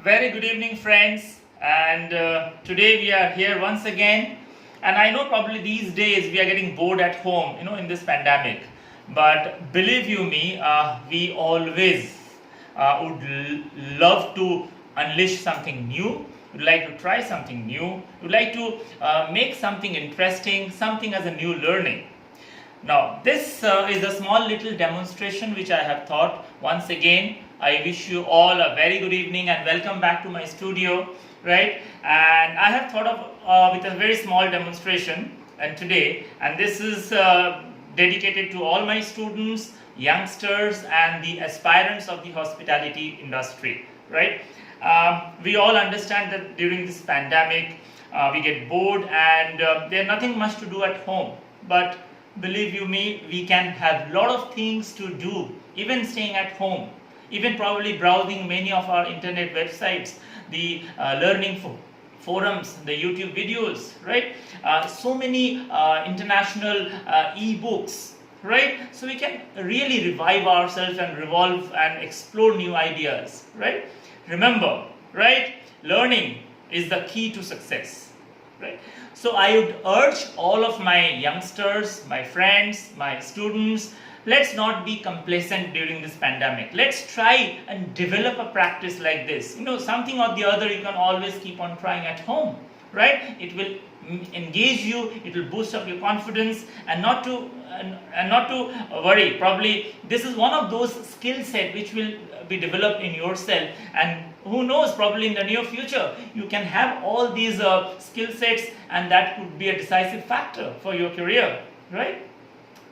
Very good evening, friends. And today we are here once again. And I know probably these days we are getting bored at home, in this pandemic. But believe you me, we always love to unleash something new. Would like to try something new. Would like to make something interesting, something as a new learning. Now, this is a small little demonstration which I have thought. Once again, I wish you all a very good evening and welcome back to my studio, right? And I have thought of with a very small demonstration and today, and this is dedicated to all my students, youngsters, and the aspirants of the hospitality industry, right? We all understand that during this pandemic, we get bored and there's nothing much to do at home, but believe you me, we can have a lot of things to do, even staying at home, even probably browsing many of our internet websites, the learning forums, the YouTube videos, right? So many international e-books, right? So we can really revive ourselves and revolve and explore new ideas, right? Remember, right? Learning is the key to success, right? So I would urge all of my youngsters, my friends, my students, let's not be complacent during this pandemic. Let's try and develop a practice like this. Something or the other you can always keep on trying at home, right? It will engage you, it will boost up your confidence, and not to worry. Probably this is one of those skill set which will be developed in yourself, and who knows, probably in the near future you can have all these skill sets, and that could be a decisive factor for your career, right?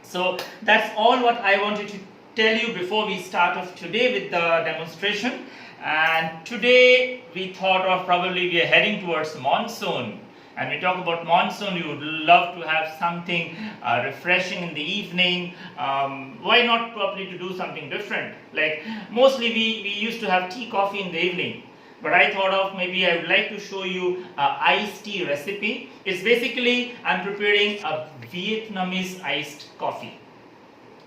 So that's all what I wanted to tell you before we start off today with the demonstration. And today we thought of, probably we are heading towards monsoon, and we talk about monsoon, you would love to have something refreshing in the evening. Why not probably to do something different? Like mostly we used to have tea, coffee in the evening. But I thought of maybe I would like to show you iced tea recipe. It's basically, I'm preparing a Vietnamese iced coffee.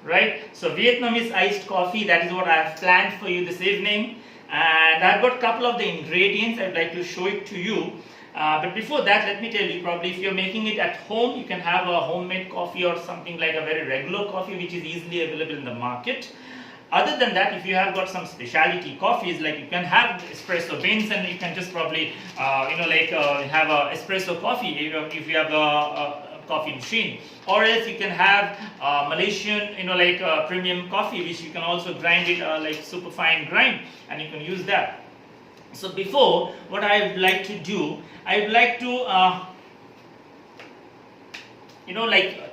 Right? So Vietnamese iced coffee, that is what I have planned for you this evening. And I've got a couple of the ingredients. I'd like to show it to you. But before that, let me tell you, probably if you're making it at home, you can have a homemade coffee or something like a very regular coffee which is easily available in the market. Other than that, if you have got some specialty coffees, like you can have espresso beans, and you can just probably, have a espresso coffee if you have a coffee machine. Or else you can have Malaysian, premium coffee, which you can also grind it like super fine grind, and you can use that. So before, what I would like to do, I would like to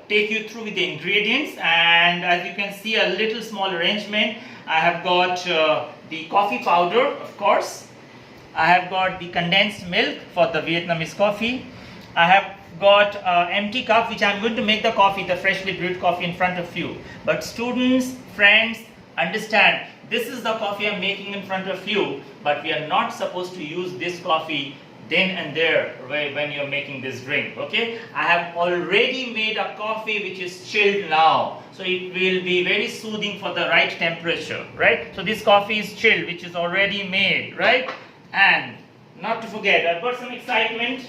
take you through with the ingredients. And as you can see, a little small arrangement. I have got the coffee powder, of course. I have got the condensed milk for the Vietnamese coffee. I have got empty cup which I am going to make the coffee, the freshly brewed coffee, in front of you. But students, friends, understand, this is the coffee I am making in front of you, but we are not supposed to use this coffee then and there when you're making this drink, okay? I have already made a coffee which is chilled now, so it will be very soothing for the right temperature, right? So this coffee is chilled, which is already made, right? And not to forget, I've got some excitement.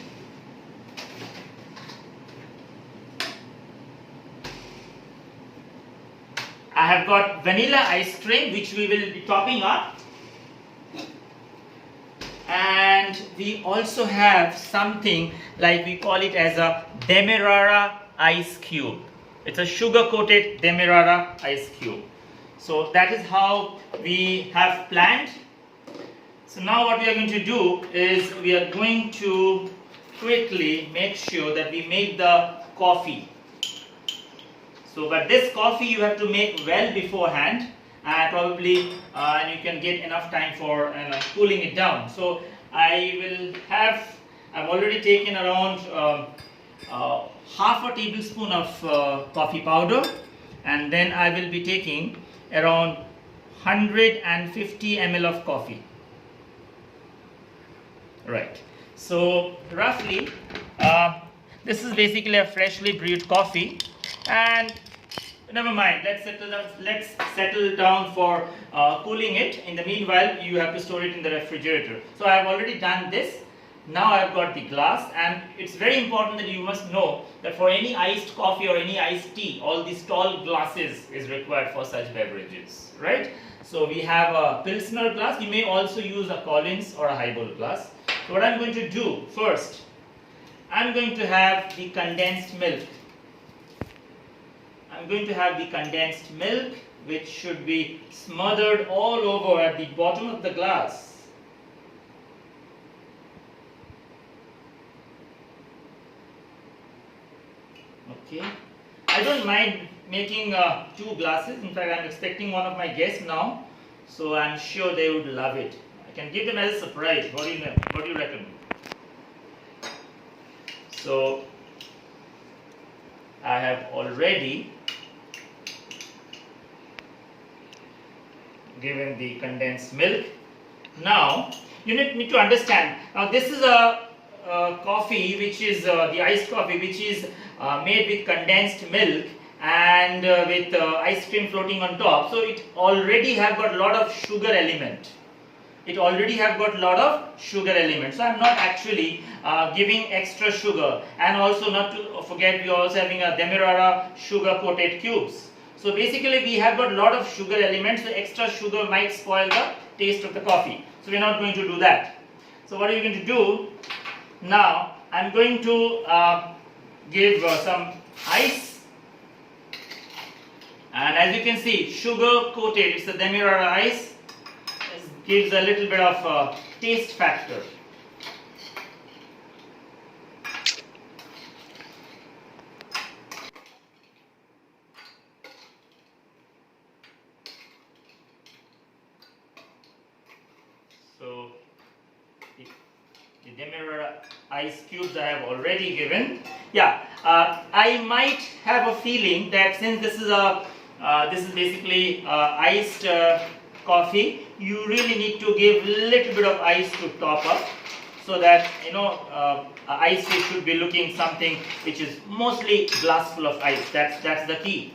I have got vanilla ice cream which we will be topping up. And we also have something like, we call it as a demerara ice cube. It's a sugar coated demerara ice cube. So that is how we have planned. So now what we are going to do is we are going to quickly make sure that we make the coffee. So but this coffee you have to make well beforehand. Probably and you can get enough time for cooling it down. So I've already taken around half a tablespoon of coffee powder, and then I will be taking around 150 ml of coffee. Right. So roughly this is basically a freshly brewed coffee, and Never mind. Let's settle down for cooling it. In the meanwhile, you have to store it in the refrigerator. So I have already done this. Now I've got the glass, and it's very important that you must know that for any iced coffee or any iced tea, all these tall glasses is required for such beverages, right? So we have a Pilsner glass. You may also use a Collins or a highball glass. So what I'm going to do first, I'm going to have the condensed milk. I'm going to have the condensed milk, which should be smothered all over at the bottom of the glass. Okay, I don't mind making 2 glasses. In fact, I'm expecting one of my guests now, so I'm sure they would love it. I can give them as a surprise. What do you know? What do you reckon? So I have already given the condensed milk. Now you need to understand. Now this is a coffee which is the iced coffee which is made with condensed milk and with ice cream floating on top. So it already have got a lot of sugar element. So I'm not actually giving extra sugar, and also not to forget we are also having a Demerara sugar coated cubes. So basically we have got a lot of sugar elements, so extra sugar might spoil the taste of the coffee. So we're not going to do that. So what are you going to do? Now I'm going to give some ice, and as you can see, sugar coated, it's the Demerara ice, gives a little bit of taste factor. So the Demerara ice cubes I have already given. Yeah, I might have a feeling that since this is basically iced coffee, you really need to give little bit of ice to top up, so that ice should be looking something which is mostly glass full of ice. That's the key.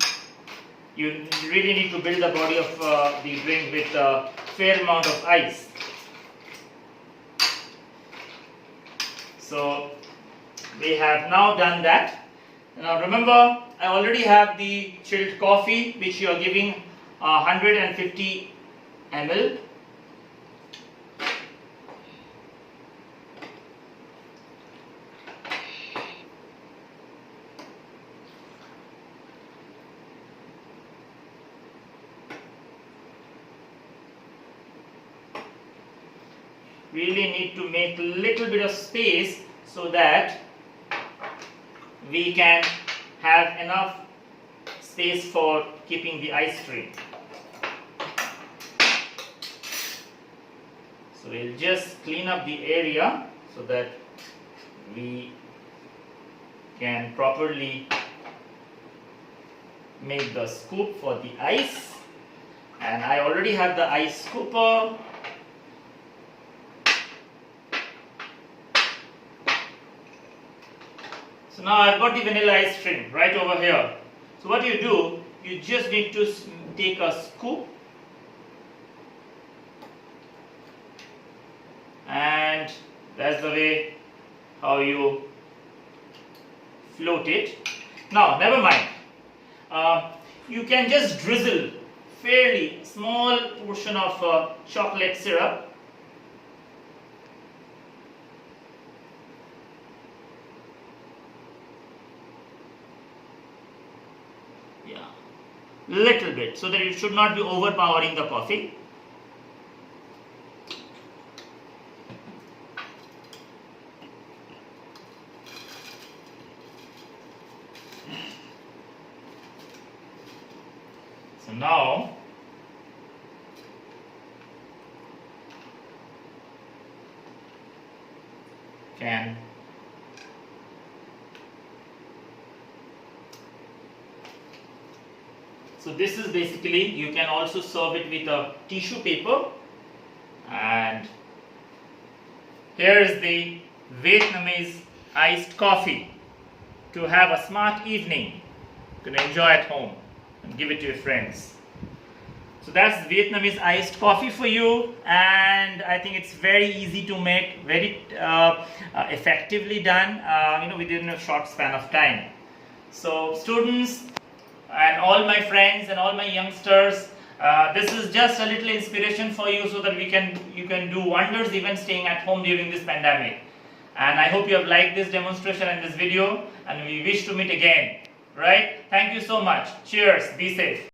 You really need to build the body of the drink with a fair amount of ice. So we have now done that. Now remember, I already have the chilled coffee which you are giving 150 ml. Really need to make little bit of space so that we can have enough space for keeping the ice cream. So we'll just clean up the area so that we can properly make the scoop for the ice. And I already have the ice scooper. So now I've got the vanilla ice cream right over here. So what you do, you just need to take a scoop and that's the way how you float it. Now never mind, you can just drizzle fairly small portion of chocolate syrup. Yeah, little bit, so that it should not be overpowering the coffee. So now can so this is basically, you can also serve it with a tissue paper. And here is the Vietnamese iced coffee to have a smart evening, to enjoy at home. and give it to your friends. So that's Vietnamese iced coffee for you, and I think it's very easy to make, very effectively done, within a short span of time. So students and all my friends and all my youngsters, this is just a little inspiration for you so that you can do wonders even staying at home during this pandemic. And I hope you have liked this demonstration and this video, and we wish to meet again. Right? Thank you so much. Cheers. Be safe.